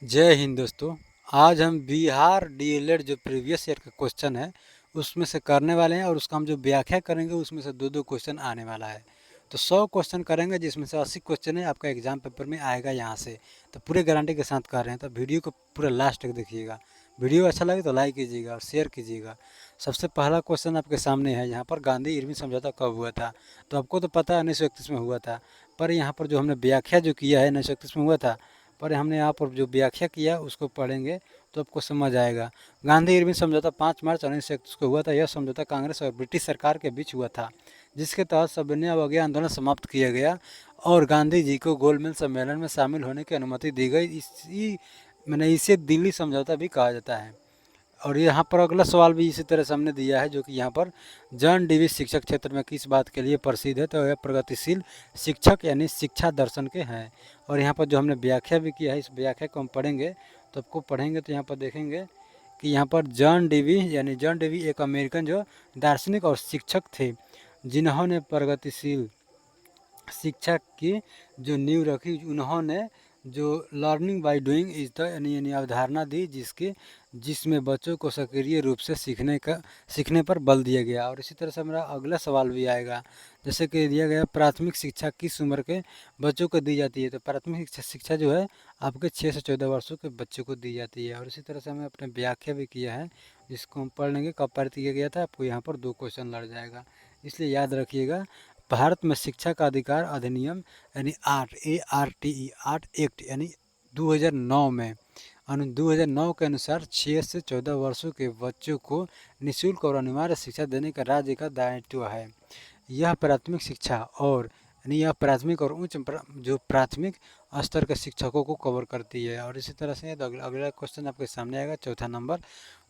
जय हिंद दोस्तों। आज हम बिहार डीएलएड जो प्रीवियस ईयर का क्वेश्चन है उसमें से करने वाले हैं और उसका हम जो व्याख्या करेंगे उसमें से दो दो क्वेश्चन आने वाला है। तो 100 क्वेश्चन करेंगे जिसमें से 80 क्वेश्चन है आपका एग्जाम पेपर में आएगा यहाँ से। तो पूरे गारंटी के साथ कर रहे हैं, तो वीडियो को पूरा लास्ट तक देखिएगा। वीडियो अच्छा लगे तो लाइक कीजिएगा और शेयर कीजिएगा। सबसे पहला क्वेश्चन आपके सामने है, यहाँ पर गांधी इरविन समझौता कब हुआ था। तो आपको तो पता है 1931 में हुआ था, पर यहाँ पर जो हमने व्याख्या जो किया है 1931 में हुआ था, पर हमने यहाँ पर जो व्याख्या किया उसको पढ़ेंगे तो आपको समझ आएगा। गांधी इरविन समझौता 5 मार्च 1931 को हुआ था। यह समझौता कांग्रेस और ब्रिटिश सरकार के बीच हुआ था, जिसके तहत सविनय अवज्ञा आंदोलन समाप्त किया गया और गांधी जी को गोलमेज सम्मेलन में शामिल होने की अनुमति दी गई। इसे दिल्ली समझौता भी कहा जाता है। और यहाँ पर अगला सवाल भी इसी तरह से हमने दिया है, जो कि यहाँ पर जॉन डीवी शिक्षक क्षेत्र में किस बात के लिए प्रसिद्ध है। तो यह प्रगतिशील शिक्षक यानी शिक्षा दर्शन के हैं। और यहाँ पर जो हमने व्याख्या भी किया है, इस व्याख्या को हम पढ़ेंगे तो आपको पढ़ेंगे तो यहाँ पर देखेंगे कि यहाँ पर जॉन डीवी यानी जॉन डीवी एक अमेरिकन जो दार्शनिक और शिक्षक थे, जिन्होंने प्रगतिशील शिक्षा की जो नींव रखी। उन्होंने जो learning by doing is the यानी अवधारणा दी, जिसमें बच्चों को सक्रिय रूप से सीखने पर बल दिया गया। और इसी तरह से हमारा अगला सवाल भी आएगा, जैसे कि दिया गया प्राथमिक शिक्षा किस उम्र के बच्चों को दी जाती है। तो प्राथमिक शिक्षा जो है आपके 6 से 14 वर्षों के बच्चों को दी जाती है। और इसी तरह से हमें अपने व्याख्या भी किया है, जिसको हम पढ़ लेंगे कब पारित किया गया था। आपको यहाँ पर 2 क्वेश्चन लड़ जाएगा, इसलिए याद रखिएगा। भारत में शिक्षा का अधिकार अधिनियम यानी आर्ट एक्ट यानी 2009 में 2009 के अनुसार 6 से 14 वर्षों के बच्चों को निःशुल्क और अनिवार्य शिक्षा देने का राज्य का दायित्व है। यह प्राथमिक शिक्षा और यह प्राथमिक और उच्च जो प्राथमिक स्तर के शिक्षकों को कवर करती है। और इसी तरह से अगला क्वेश्चन आपके सामने आएगा, चौथा नंबर।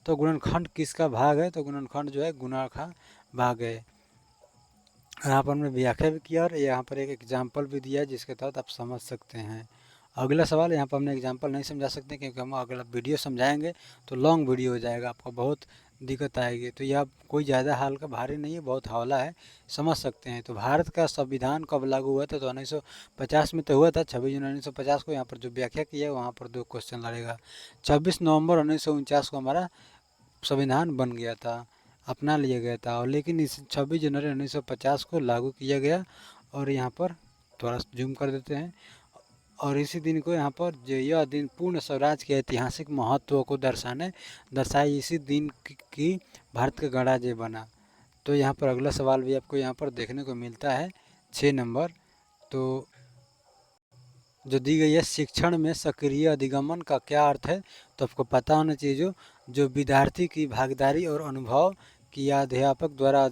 तो गुणनखंड किसका भाग है। तो गुणनखंड जो है गुणा का भाग है। यहाँ पर हमने व्याख्या भी किया और यहाँ पर एक एग्जाम्पल भी दिया है, जिसके तहत आप समझ सकते हैं। अगला सवाल, यहाँ पर हमने एग्जाम्पल नहीं समझा सकते क्योंकि हम अगला वीडियो समझाएंगे तो लॉन्ग वीडियो हो जाएगा, आपको बहुत दिक्कत आएगी। तो यह कोई ज़्यादा हाल का भारी नहीं है, बहुत हौला है, समझ सकते हैं। तो भारत का संविधान कब लागू हुआ था। तो 1950 में तो हुआ था, 26 जून 1950 को। यहाँ पर जो व्याख्या की है वहाँ पर 2 क्वेश्चन लड़ेगा। 26 नवंबर 1949 को हमारा संविधान बन गया था, अपना लिया गया था। और लेकिन इस 26 जनवरी 1950 को लागू किया गया। और यहाँ पर थोड़ा जूम कर देते हैं। और इसी दिन को यहाँ पर जो यह दिन पूर्ण स्वराज के ऐतिहासिक महत्व को दर्शाई इसी दिन की भारत का गणराज्य बना। तो यहाँ पर अगला सवाल भी आपको यहाँ पर देखने को मिलता है, 6 नंबर। तो जो दी गई है, शिक्षण में सक्रिय अधिगमन का क्या अर्थ है। तो आपको पता होना चाहिए, जो विद्यार्थी की भागीदारी और अनुभव की अध्यापक द्वारा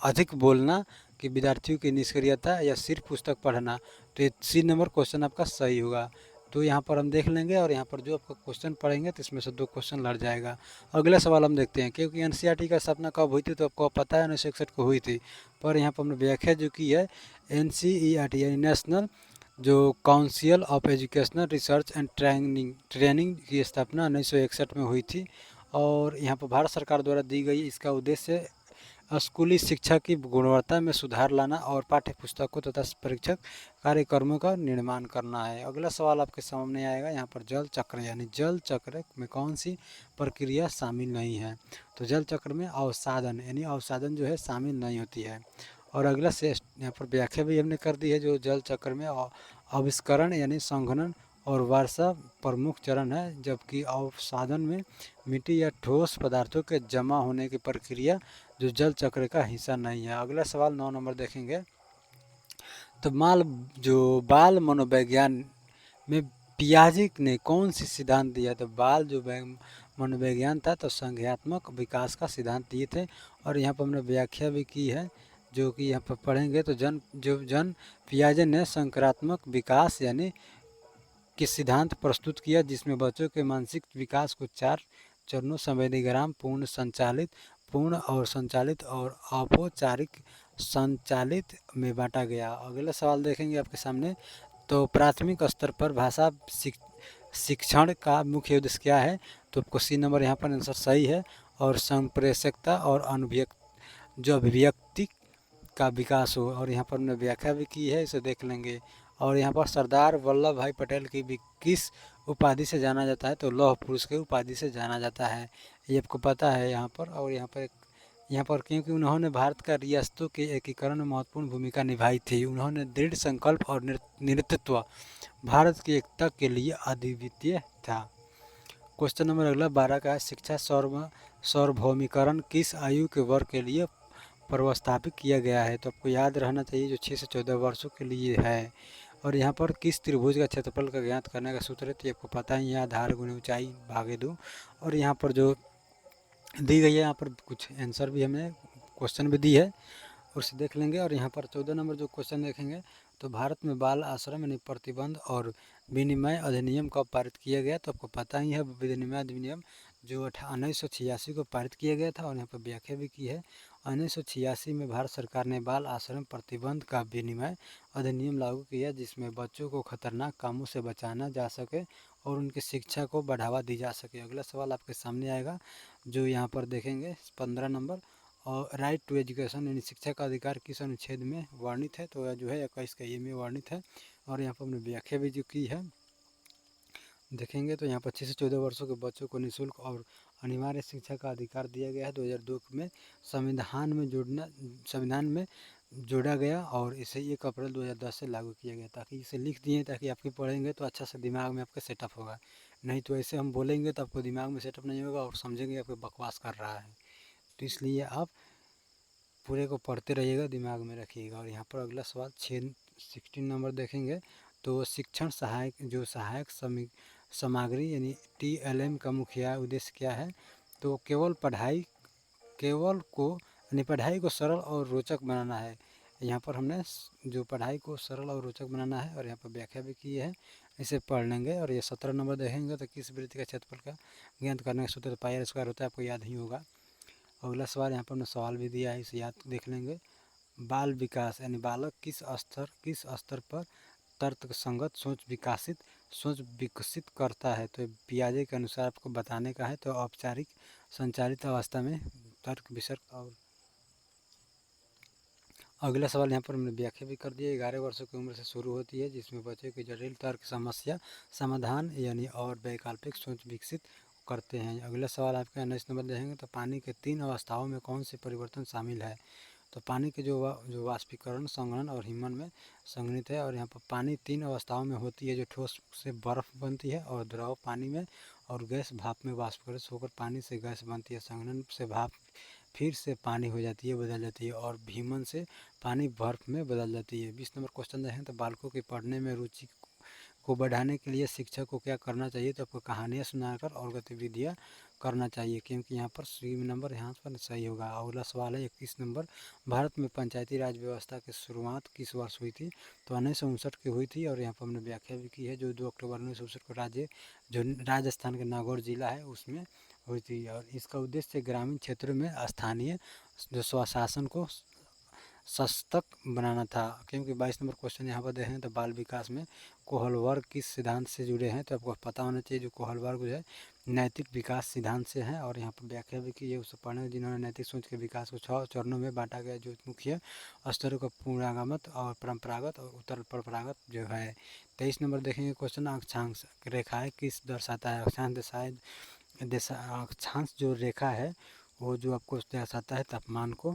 अधिक बोलना कि विद्यार्थियों की निष्क्रियता या सिर्फ पुस्तक पढ़ना। तो ये सी नंबर क्वेश्चन आपका सही होगा। तो यहाँ पर हम देख लेंगे और यहाँ पर जो आपका क्वेश्चन पढ़ेंगे तो इसमें से 2 क्वेश्चन लड़ जाएगा। अगला सवाल हम देखते हैं, क्योंकि एनसीईआरटी का स्थापना कब हुई थी। तो आपको पता है 1961 को हुई थी, पर यहाँ पर हमने व्याख्या जो की है, एनसीईआरटी यानी नेशनल जो council of educational research and training की स्थापना 1961 में हुई थी। और यहाँ पर भारत सरकार द्वारा दी गई। इसका उद्देश्य स्कूली शिक्षा की गुणवत्ता में सुधार लाना और पाठ्य पुस्तकों तथा परीक्षक कार्यक्रमों का निर्माण करना है। अगला सवाल आपके सामने आएगा, यहाँ पर जल चक्र यानी जल चक्र में कौन सी प्रक्रिया शामिल नहीं है। तो जल चक्र में अवसादन यानी अवसादन जो है शामिल नहीं होती है। और अगला से यहाँ पर व्याख्या भी हमने कर दी है, जो जल चक्र में आविष्करण यानी संघनन और वर्षा प्रमुख चरण है, जबकि अवसादन में मिट्टी या ठोस पदार्थों के जमा होने की प्रक्रिया जो जल चक्र का हिस्सा नहीं है। अगला सवाल 9 नंबर देखेंगे। तो बाल मनोविज्ञान में पियाजे ने कौन सी सिद्धांत दिया। तो बाल जो मनोविज्ञान था तो संज्ञानात्मक विकास का सिद्धांत दिए थे। और यहाँ पर हमने व्याख्या भी की है, जो कि यहाँ पर पढ़ेंगे। तो जन पियाजे ने संक्रात्मक विकास यानी कि सिद्धांत प्रस्तुत किया, जिसमें बच्चों के मानसिक विकास को 4 चरणों संवेदीग्राम, पूर्ण और संचालित और औपचारिक संचालित में बांटा गया। अगला सवाल देखेंगे आपके सामने। तो प्राथमिक स्तर पर भाषा शिक्षण का मुख्य उद्देश्य क्या है। तो आपको सी नंबर यहाँ पर आंसर सही है। और संप्रेषकता और अभिव्यक्ति का विकास हो। और यहाँ पर हमने व्याख्या भी की है, इसे देख लेंगे। और यहाँ पर सरदार वल्लभ भाई पटेल की भी किस उपाधि से जाना जाता है, तो लौह पुरुष की उपाधि से जाना जाता है, ये आपको पता है यहाँ पर। और यहाँ पर क्योंकि उन्होंने भारत का रियासतों के एकीकरण में महत्वपूर्ण भूमिका निभाई थी, उन्होंने दृढ़ संकल्प और नेतृत्व भारत की एकता के लिए अद्वितीय था। क्वेश्चन नंबर अगला 12 का है, शिक्षा सार्वभौमिकरण किस आयु के वर्ग के लिए प्रस्तावित किया गया है, तो आपको याद रहना चाहिए जो 6 से 14 वर्षों के लिए है। और यहाँ पर किस त्रिभुज का क्षेत्रफल का ज्ञात करने का सूत्र है, तो आपको पता ही है, आधार गुणे ऊंचाई भागे 2। और यहाँ पर जो दी गई है, यहाँ पर कुछ आंसर भी हमें क्वेश्चन भी दी है, उसे देख लेंगे। और यहाँ पर 14 नंबर जो क्वेश्चन देखेंगे, तो भारत में बाल आश्रम यानी प्रतिबंध और विनिमय अधिनियम कब पारित किया गया, तो आपको पता ही है, विनिमय अधिनियम जो 1986 को पारित किया गया था। और यहाँ पर व्याख्या भी की है, 1986 में भारत सरकार ने बाल आश्रम प्रतिबंध का विनिमय अधिनियम लागू किया, जिसमें बच्चों को खतरनाक कामों से बचाना जा सके और उनकी शिक्षा को बढ़ावा दी जा सके। अगला सवाल आपके सामने आएगा, जो यहाँ पर देखेंगे 15 नंबर, और राइट टू एजुकेशन यानी शिक्षा का अधिकार किस अनुच्छेद में वर्णित है, तो यह जो है 21 का ये में वर्णित है। और यहाँ पर हमने व्याख्या भी जो की है देखेंगे, तो यहाँ पर 6 से 14 वर्षों के बच्चों को निःशुल्क और अनिवार्य शिक्षा का अधिकार दिया गया है। 2002 में संविधान में जोड़ा गया और इसे 1 अप्रैल 2010 से लागू किया गया, ताकि इसे लिख दिए ताकि आपके पढ़ेंगे तो अच्छा से दिमाग में आपके सेटअप होगा। नहीं तो ऐसे हम बोलेंगे तो आपको दिमाग में सेटअप नहीं होगा और समझेंगे आपको बकवास कर रहा है। तो इसलिए आप पूरे को पढ़ते रहिएगा, दिमाग में रखिएगा। और यहाँ पर अगला सवाल 16 नंबर देखेंगे, तो शिक्षण सहायक सामग्री यानी TLM का मुख्य उद्देश्य क्या है, तो केवल पढ़ाई को सरल और रोचक बनाना है। यहाँ पर हमने जो पढ़ाई को सरल और रोचक बनाना है, और यहाँ पर व्याख्या भी की है, इसे पढ़ लेंगे। और ये 17 नंबर देखेंगे, तो किस वृत्त का क्षेत्रफल का ज्ञात करने का सूत्र पाई आर स्क्वायर होता है, आपको याद ही होगा। अगला सवाल यहाँ पर हमने सवाल भी दिया है, इसे याद देख लेंगे। बाल विकास यानी बालक किस स्तर पर तर्क संगत सोच विकसित करता है, तो पियाजे के अनुसार आपको बताने का है। तो औपचारिक संचालित अवस्था में तर्क विसर्क। और अगला सवाल यहाँ पर हमने व्याख्या भी कर दिया, 11 वर्षों की उम्र से शुरू होती है, जिसमें बच्चे की जटिल तर्क समस्या समाधान यानी और वैकल्पिक सोच विकसित करते हैं। अगला सवाल आपका 19 नंबर देखेंगे, तो पानी के 3 अवस्थाओं में कौन से परिवर्तन शामिल है, तो पानी के जो वाष्पीकरण, संघनन और हिमन में संघनित है। और यहाँ पर पानी 3 अवस्थाओं में होती है, जो ठोस से बर्फ बनती है, और द्रव पानी में, और गैस भाप में वाष्पीकरण होकर पानी से गैस बनती है। संघनन से भाप फिर से पानी हो जाती है, बदल जाती है, और हिमन से पानी बर्फ में बदल जाती है। 20 नंबर क्वेश्चन देखें, तो बालकों की पढ़ने में रुचि को बढ़ाने के लिए शिक्षक को क्या करना चाहिए, तो आपको कहानियाँ सुनाकर और गतिविधियाँ करना चाहिए, क्योंकि यहाँ पर सी नंबर यहाँ पर सही होगा। अगला सवाल है 21 नंबर, भारत में पंचायती राज व्यवस्था की शुरुआत किस वर्ष हुई थी, तो 1959 की हुई थी। और यहाँ पर हमने व्याख्या भी की है, जो 2 अक्टूबर 1959 को जो राजस्थान के नागौर जिला है उसमें हुई थी। और इसका उद्देश्य ग्रामीण क्षेत्रों में स्थानीय जो स्वशासन को सशक्त बनाना था, क्योंकि 22 नंबर क्वेश्चन यहाँ पर देखें, तो बाल विकास में कोहलवर्ग किस सिद्धांत से जुड़े हैं, तो आपको पता होना चाहिए, जो कोहलवर्ग जो है नैतिक विकास सिद्धांत से है। और यहाँ पर व्याख्या भी की है, उसे पढ़ने जिन्होंने नैतिक सोच के विकास को 6 चरणों में बांटा गया, जो मुख्य स्तरों का पुनरागमत और परंपरागत और उत्तर परंपरागत जो है। 23 नंबर देखेंगे क्वेश्चन, अक्षांश रेखाएँ किस दर्शाता है, अक्षांश जो रेखा है वो जो आपको दर्शाता है तापमान को,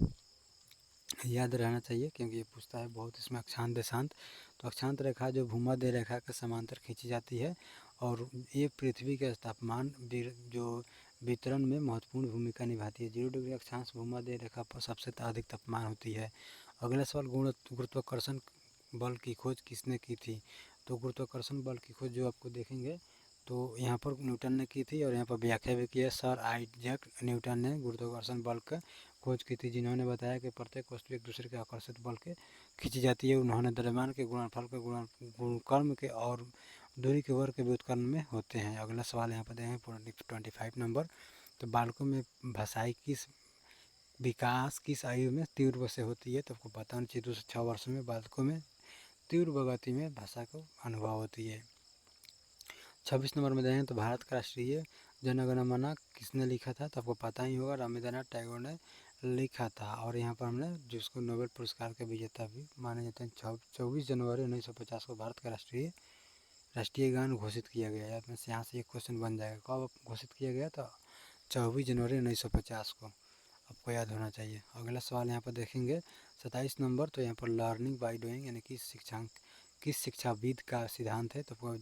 याद रहना चाहिए, क्योंकि ये पूछता है बहुत इसमें अक्षांश देशांत। तो अक्षांश रेखा जो भूमध्य रेखा के समांतर खींची जाती है, और ये पृथ्वी के तापमान जो वितरण में महत्वपूर्ण भूमिका निभाती है। 0 डिग्री अक्षांश भूमध्य रेखा पर सबसे अधिक तापमान होती है। अगला सवाल, गुरुत्वाकर्षण बल की खोज किसने की थी, तो गुरुत्वाकर्षण बल की खोज जो आपको देखेंगे, तो यहाँ पर न्यूटन ने की थी। और यहाँ पर व्याख्या भी की है, सर आइजैक न्यूटन ने गुरुत्वाकर्षण बल का खोज की थी, जिन्होंने बताया कि प्रत्येक वस्तु एक दूसरे के आकर्षित बल के खींची जाती है। उन्होंने द्रव्यमान के गुणनफल के गुणकर्म के और दूरी के वर्ग के व्युत्क्रम में होते हैं। अगला सवाल यहाँ पर देखें 25 नंबर, तो बालकों में भाषाई विकास किस आयु में तीव्र से होती है, तो आपको पता होना चाहिए 2 से 6 वर्षों में बालकों में तीव्र गति में भाषा को अनुभव होती है। 26 नंबर में देखें, तो भारत का राष्ट्रीय जनगण मन किसने लिखा था, तो आपको पता ही होगा, रविंद्रनाथ टैगोर ने लिखा था। और यहाँ पर हमने जिसको नोबेल पुरस्कार के विजेता भी माने जाते हैं, 24 जनवरी 1950 को भारत का राष्ट्रीय गान घोषित किया गया है। अपने से यहाँ से एक क्वेश्चन बन जाएगा, कब घोषित किया गया था? 24 जनवरी 1950 को, आपको याद होना चाहिए। अगला सवाल यहाँ पर देखेंगे 27 नंबर। तो यहाँ पर लर्निंग बाय डूइंग यानी कि किस शिक्षाविद का सिद्धांत है? तो आपको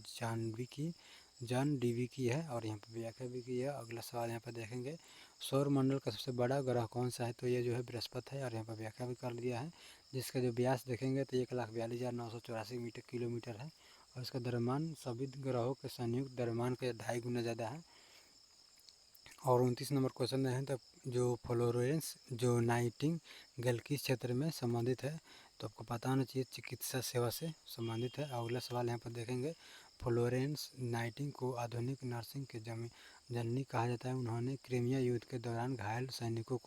जॉन डीवी की है, और यहाँ पर व्याख्या भी की है। अगला सवाल यहाँ पर देखेंगे सौर मंडल का सबसे बड़ा ग्रह कौन सा है? तो ये जो है बृहस्पति है, और यहाँ पर व्याख्या भी कर दिया है, जिसका जो व्यास देखेंगे तो 1,42,984 मीटर किलोमीटर है, और इसका द्रव्यमान सभी ग्रहों के संयुक्त द्रव्यमान के 2.5 गुना ज़्यादा है। और 29 नंबर क्वेश्चन है, तो जो फ्लोरेंस जो नाइटिंगेल किस क्षेत्र में संबंधित है? तो आपको पता होना चाहिए, चिकित्सा सेवा से संबंधित है। अगला सवाल यहाँ पर देखेंगे फ्लोरेंस नाइटिंग को आधुनिक नर्सिंग के जननी कहा जाता है। उन्होंने क्रीमिया युद्ध के दौरान घायल सैनिकों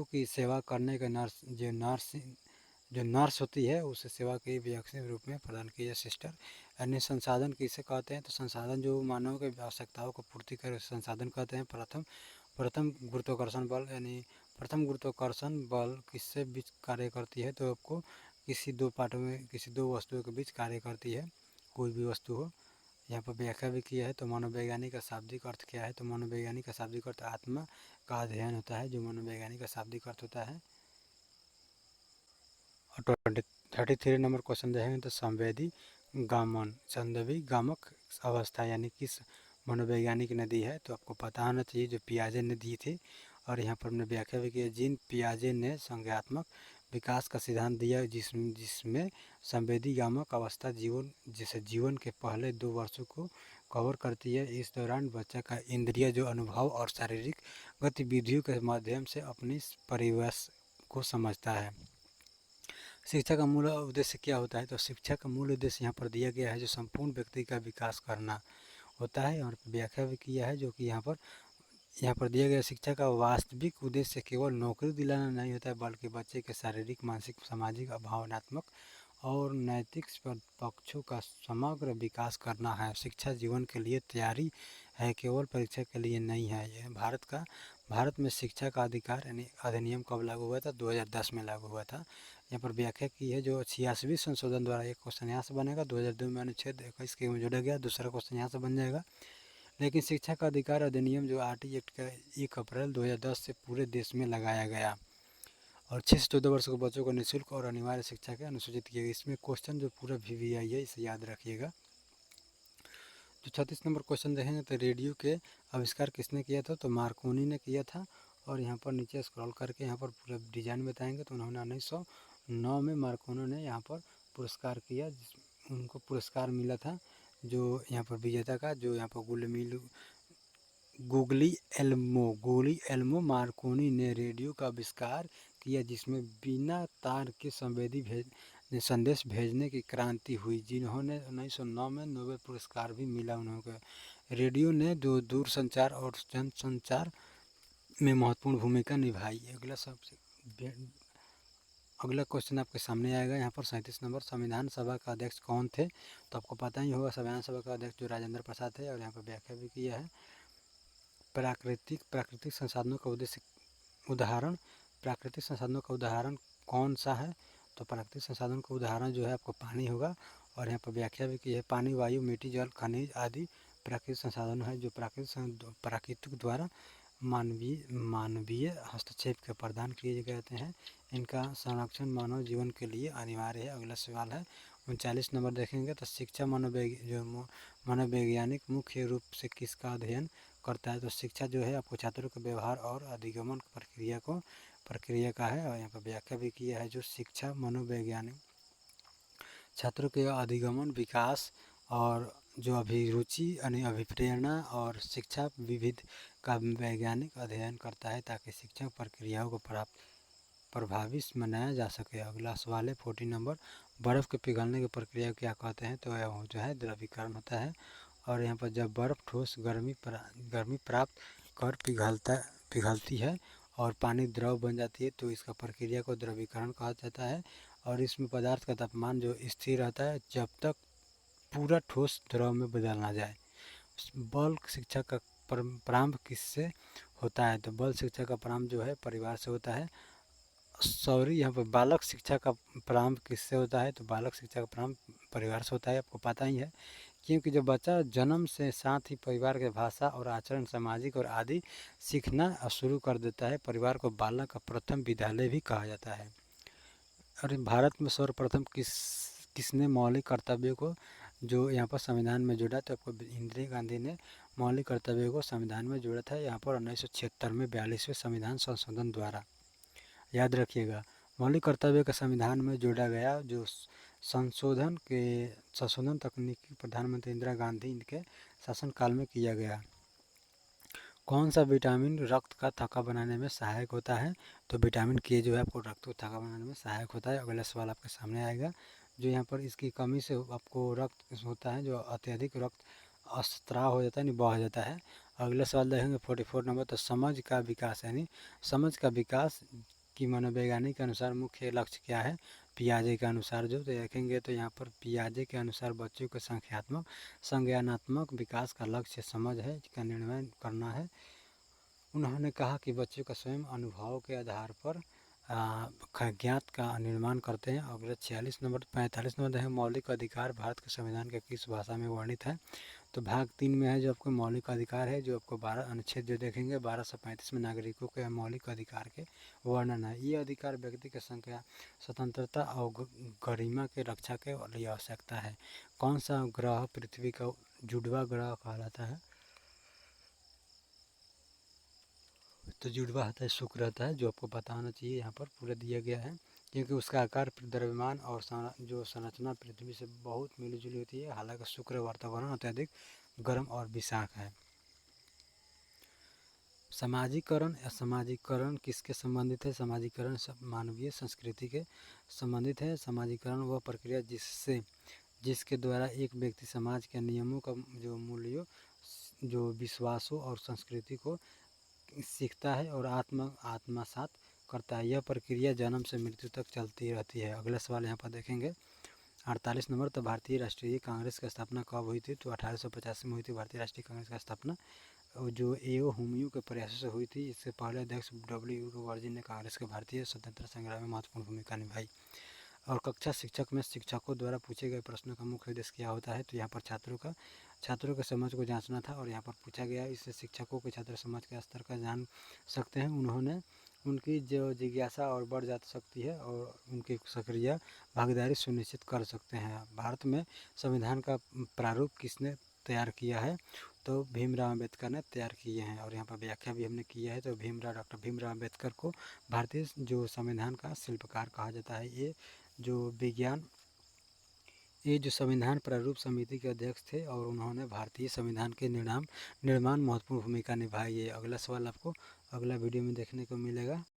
की सेवा करने के जो नर्स होती है उसे सेवा के व्यक्ति रूप में प्रदान की है सिस्टर। यानी संसाधन किसे कहते हैं? तो संसाधन जो मानव के आवश्यकताओं को पूर्ति कर संसाधन कहते हैं। प्रथम गुरुत्वाकर्षण बल, यानी प्रथम गुरुत्वाकर्षण बल किससे बीच कार्य करती है? तो आपको किसी दो पार्टों में किसी दो वस्तुओं के बीच कार्य करती है, कोई भी वस्तु हो। यहाँ पर व्याख्या भी किया है। तो मनोवैज्ञानिक का शाब्दिक अर्थ क्या है? तो मनोवैज्ञानिक का शाब्दिक अर्थ आत्मा का अध्ययन होता है, जो मनोवैज्ञानिक का शाब्दिक अर्थ होता है। और 33 नंबर क्वेश्चन देखेंगे तो संवेदी गामक अवस्था यानी किस मनोवैज्ञानिक नदी है? तो आपको पता होना चाहिए, जो पियाजे नदी थी। और यहाँ पर हमने व्याख्या भी की है, जीन पियाजे ने संज्ञात्मक विकास का सिद्धांत दिया, जिसमें संवेदी गामक अवस्था जीवन के पहले 2 वर्षों को कवर करती है। इस दौरान बच्चा का इंद्रिय जो अनुभव और शारीरिक गतिविधियों के माध्यम से अपनी परिवेश को समझता है। शिक्षा का मूल उद्देश्य क्या होता है? तो शिक्षा का मूल उद्देश्य यहाँ पर दिया गया है, जो संपूर्ण व्यक्ति का विकास करना होता है। और व्याख्या भी किया है, जो कि यहाँ पर दिया गया शिक्षा का वास्तविक उद्देश्य केवल नौकरी दिलाना नहीं होता है, बल्कि बच्चे के शारीरिक, मानसिक, सामाजिक, भावनात्मक और नैतिक पक्षों का समग्र विकास करना है। शिक्षा जीवन के लिए तैयारी है, केवल परीक्षा के लिए नहीं है। यह भारत में शिक्षा का अधिकार यानी अधिनियम कब लागू हुआ था? 2010 में लागू हुआ था। यहाँ पर व्याख्या की है, जो 86वीं संशोधन द्वारा एक क्वेश्चन यहाँ से बनेगा, 2002 में अनुच्छेद 21 के में जोड़ा गया, दूसरा क्वेश्चन यहाँ से बन जाएगा। लेकिन शिक्षा का अधिकार अधिनियम जो आरटी एक्ट का 1 अप्रैल 2010 से पूरे देश में लगाया गया, और 6 से 14 वर्ष के बच्चों को निःशुल्क और अनिवार्य शिक्षा के अनुसूचित किया गया। इसमें क्वेश्चन जो पूरा VVI है, इसे याद रखिएगा। जो 36 नंबर क्वेश्चन देखेंगे तो रेडियो के आविष्कार किसने किया था? तो मार्कोनी ने किया था। और यहाँ पर नीचे स्क्रॉल करके यहाँ पर पूरा डिजाइन बताएंगे, तो उन्होंने 1909 में मार्कोनी ने यहाँ पर पुरस्कार किया, उनको पुरस्कार मिला था, जो यहाँ पर विजेता का, जो यहाँ पर गुगली एल्मो मार्कोनी ने रेडियो का आविष्कार किया, जिसमें बिना तार के संदेश भेजने की क्रांति हुई, जिन्होंने 1909 में नोबेल पुरस्कार भी मिला उन्होंने। रेडियो ने दूरसंचार और जनसंचार में महत्वपूर्ण भूमिका निभाई। अगला क्वेश्चन आपके सामने आएगा। यहाँ पर 37 नंबर, संविधान सभा का अध्यक्ष कौन थे? तो आपको पता ही होगा, संविधान सभा का अध्यक्ष जो राजेंद्र प्रसाद थे। और यहाँ पर व्याख्या भी किया है, प्राकृतिक संसाधनों का उदाहरण प्राकृतिक संसाधनों का उदाहरण कौन सा है? तो प्राकृतिक संसाधन का उदाहरण जो है आपको पानी होगा। और यहाँ पर व्याख्या भी की है, पानी, वायु, मिट्टी, जल, खनिज आदि प्राकृतिक संसाधन है, जो प्राकृतिक द्वारा मानवीय हस्तक्षेप के प्रदान किए जाते हैं। इनका संरक्षण मानव जीवन के लिए अनिवार्य है। अगला सवाल है 39 नंबर देखेंगे, तो शिक्षा मनोवैज्ञानिक मुख्य रूप से किसका अध्ययन करता है? तो शिक्षा जो है आपको छात्रों के व्यवहार और अधिगमन प्रक्रिया का है। और यहाँ पर व्याख्या भी किया है, जो शिक्षा मनोवैज्ञानिक छात्रों के अधिगमन, विकास और जो अभिरुचि यानी अभिप्रेरणा और शिक्षा विविध का वैज्ञानिक अध्ययन करता है, ताकि शिक्षा प्रक्रियाओं को प्रभावी बनाया जा सके। अगला सवाल है 40 नंबर, बर्फ़ के पिघलने की प्रक्रिया क्या कहते हैं? तो यह जो है द्रवीकरण होता है। और यहाँ पर जब बर्फ़ ठोस गर्मी प्राप्त कर पिघलती है और पानी द्रव बन जाती है, तो इसका प्रक्रिया को द्रवीकरण कहा जाता है। और इसमें पदार्थ का तापमान जो स्थिर रहता है, जब तक पूरा ठोस द्रव में बदल ना जाए। बल्क शिक्षा का प्रारंभ किससे होता है। तो बाल शिक्षा का प्रारंभ जो है परिवार से होता है। सॉरी, यहाँ पर बालक शिक्षा का प्रारंभ किससे होता है? तो बालक शिक्षा का प्रारंभ परिवार से होता है, आपको पता ही है। क्योंकि जब बच्चा जन्म से साथ ही परिवार के भाषा और आचरण, सामाजिक और आदि सीखना शुरू कर देता है। परिवार को बालक का प्रथम विद्यालय भी कहा जाता है। और भारत में सर्वप्रथम किसने मौलिक कर्तव्यों को जो यहाँ पर संविधान में जोड़ा? तो आपको इंदिरा गांधी ने मौलिक कर्तव्यों को संविधान में जोड़ा था, यहाँ पर 1976 में 42वें संविधान संशोधन द्वारा। याद रखिएगा, मौलिक कर्तव्य का संविधान में जोड़ा गया। जो संशोधन तकनीकी प्रधानमंत्री इंदिरा गांधी के शासनकाल में किया गया। कौन सा विटामिन रक्त का थक्का बनाने में सहायक होता है? तो विटामिन के जो है आपको रक्त को थक्का बनाने में सहायक होता है। अगला सवाल आपके सामने आएगा, जो यहाँ पर इसकी कमी से आपको रक्त होता है, जो अत्यधिक रक्त अस्त्राव हो जाता है, नहीं बह जाता है। अगला सवाल देखेंगे 44 नंबर। तो समझ का विकास, यानी समझ का विकास की मनोवैज्ञानिक के अनुसार मुख्य लक्ष्य क्या है? पियाजे के अनुसार जो देखेंगे तो यहाँ पर पियाजे के अनुसार बच्चों के संज्ञानात्मक विकास का लक्ष्य समझ है का निर्णय करना है। उन्होंने कहा कि बच्चों का स्वयं अनुभव के आधार पर ज्ञात का निर्माण करते हैं। अगला 45 नंबर है, मौलिक अधिकार भारत के संविधान के किस भाषा में वर्णित है? तो भाग 3 में है, जो आपको मौलिक अधिकार है, जो आपको 12 अनुच्छेद जो देखेंगे 1235 में नागरिकों के मौलिक अधिकार के वर्णन है। ये अधिकार व्यक्ति के संख्या, स्वतंत्रता और गरिमा के रक्षा के लिए आवश्यकता है। कौन सा ग्रह पृथ्वी का जुड़वा ग्रह कहलाता है? तो जुड़वा होता है शुक्र रहता है, जो आपको पता होना चाहिए, यहाँ पर पूरा दिया गया है। क्योंकि उसका आकार, द्रव्यमान और जो संरचना पृथ्वी से बहुत मिली जुली होती है। हालांकि शुक्र वातावरण अत्यधिक गर्म और विषाक्त है। सामाजिकरण, असमाजीकरण किसके संबंधित है? समाजीकरण मानवीय संस्कृति के संबंधित है। समाजीकरण वह प्रक्रिया जिसके द्वारा एक व्यक्ति समाज के नियमों का, जो मूल्यों, जो विश्वासों और संस्कृति को सीखता है और आत्मसात करता है। यह प्रक्रिया जन्म से मृत्यु तक चलती रहती है। अगला सवाल यहाँ पर देखेंगे 48 नंबर। तो भारतीय राष्ट्रीय कांग्रेस की स्थापना कब हुई थी? तो 1885 में हुई थी भारतीय राष्ट्रीय कांग्रेस की स्थापना, जो एओ हुमयू के प्रयासों से हुई थी। इससे पहले अध्यक्ष डब्ल्यू वर्जिन ने कांग्रेस के भारतीय स्वतंत्रता संग्राम में महत्वपूर्ण भूमिका निभाई। और कक्षा शिक्षक में शिक्षकों द्वारा पूछे गए प्रश्नों का मुख्य उद्देश्य क्या होता है? तो यहाँ पर छात्रों के समझ को जांचना था, और यहाँ पर पूछा गया। इससे शिक्षकों के छात्र समाज के स्तर का जान सकते हैं। उन्होंने उनकी जो जिज्ञासा और बढ़ जा सकती है, और उनकी सक्रिय भागीदारी सुनिश्चित कर सकते हैं। भारत में संविधान का प्रारूप किसने तैयार किया है? तो भीमराव अम्बेडकर ने तैयार किए हैं। और यहाँ पर व्याख्या भी हमने किया है। तो डॉक्टर भीमराव अम्बेडकर को भारतीय जो संविधान का शिल्पकार कहा जाता है। ये जो संविधान प्रारूप समिति के अध्यक्ष थे, और उन्होंने भारतीय संविधान के निर्माण महत्वपूर्ण भूमिका निभाई है। अगला सवाल आपको अगला वीडियो में देखने को मिलेगा।